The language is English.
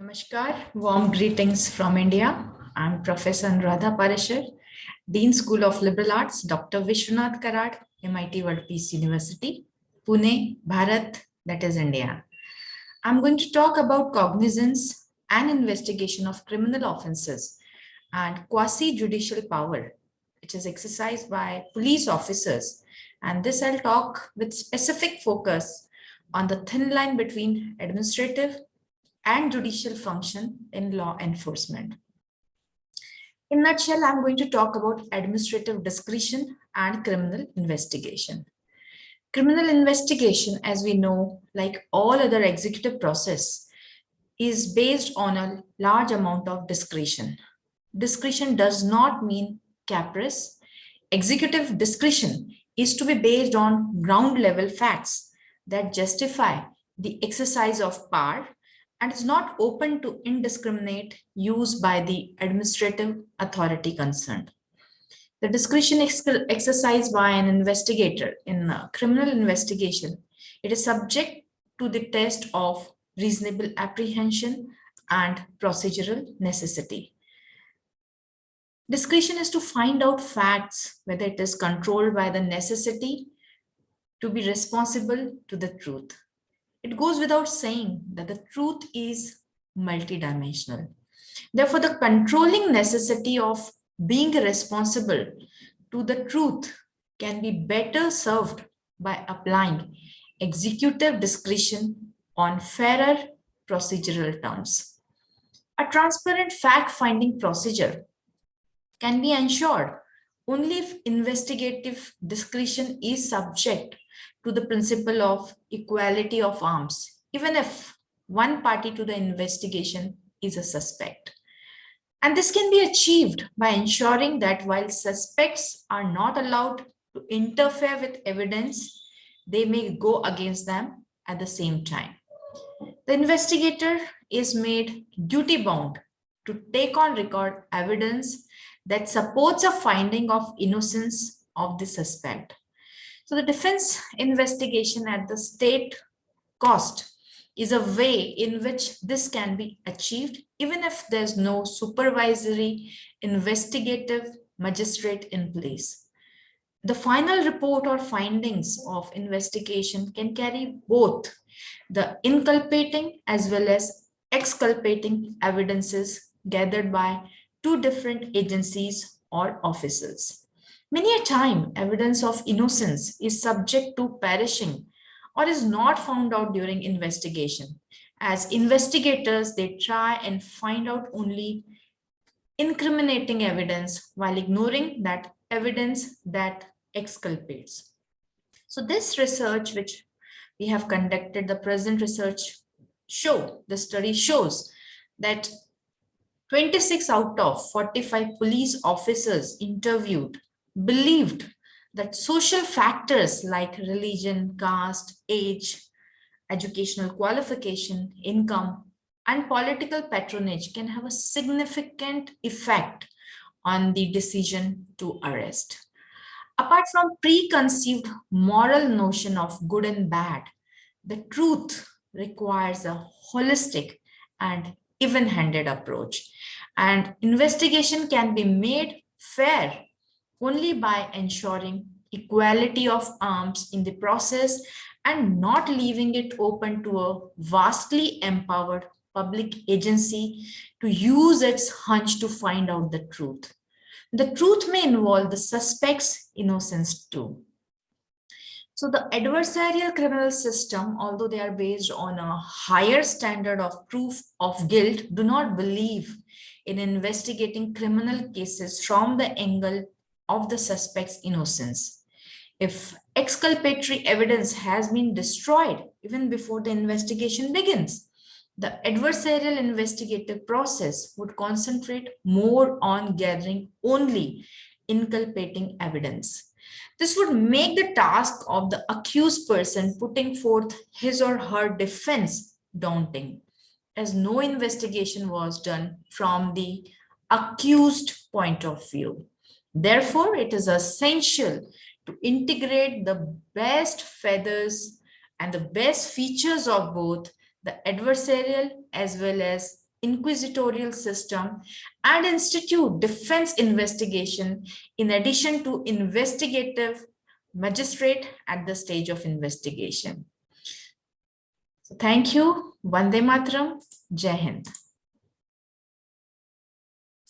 Namaskar, warm greetings from India. I'm Professor Anuradha Parasar, Dean School of Liberal Arts, Dr. Vishwanath Karad, MIT World Peace University, Pune, Bharat, that is India. I'm going to talk about cognizance and investigation of criminal offenses and quasi-judicial power, which is exercised by police officers. And this I'll talk with specific focus on the thin line between administrative and judicial function in law enforcement. In a nutshell, I'm going to talk about administrative discretion and criminal investigation. Criminal investigation, as we know, like all other executive process, is based on a large amount of discretion. Discretion does not mean caprice. Executive discretion is to be based on ground level facts that justify the exercise of power and is not open to indiscriminate use by the administrative authority concerned. The discretion exercised by an investigator in a criminal investigation, it is subject to the test of reasonable apprehension and procedural necessity. Discretion is to find out facts, whether it is controlled by the necessity to be responsible to the truth. It goes without saying that the truth is multidimensional. Therefore, the controlling necessity of being responsible to the truth can be better served by applying executive discretion on fairer procedural terms. A transparent fact-finding procedure can be ensured only if investigative discretion is subject to the principle of equality of arms, even if one party to the investigation is a suspect. And this can be achieved by ensuring that while suspects are not allowed to interfere with evidence, they may go against them at the same time. The investigator is made duty bound to take on record evidence that supports a finding of innocence of the suspect. So the defense investigation at the state cost is a way in which this can be achieved, even if there's no supervisory investigative magistrate in place. The final report or findings of investigation can carry both the inculpating as well as exculpating evidences gathered by two different agencies or officers. Many a time, evidence of innocence is subject to perishing or is not found out during investigation. As investigators, they try and find out only incriminating evidence while ignoring that evidence that exculpates. So this research which we have conducted, the present research the study shows that 26 out of 45 police officers interviewed believed that social factors like religion, caste, age, educational qualification, income, and political patronage can have a significant effect on the decision to arrest. Apart from preconceived moral notion of good and bad, the truth requires a holistic and even-handed approach. And investigation can be made fair only by ensuring equality of arms in the process and not leaving it open to a vastly empowered public agency to use its hunch to find out the truth. The truth may involve the suspect's innocence too. So the adversarial criminal system, although they are based on a higher standard of proof of guilt, do not believe in investigating criminal cases from the angle of the suspect's innocence. If exculpatory evidence has been destroyed even before the investigation begins, the adversarial investigative process would concentrate more on gathering only inculpating evidence. This would make the task of the accused person putting forth his or her defense daunting, as no investigation was done from the accused point of view. Therefore, it is essential to integrate the best feathers and the best features of both the adversarial as well as inquisitorial system, and institute defense investigation in addition to investigative magistrate at the stage of investigation. So thank you. Vande Mataram. Jai Hind.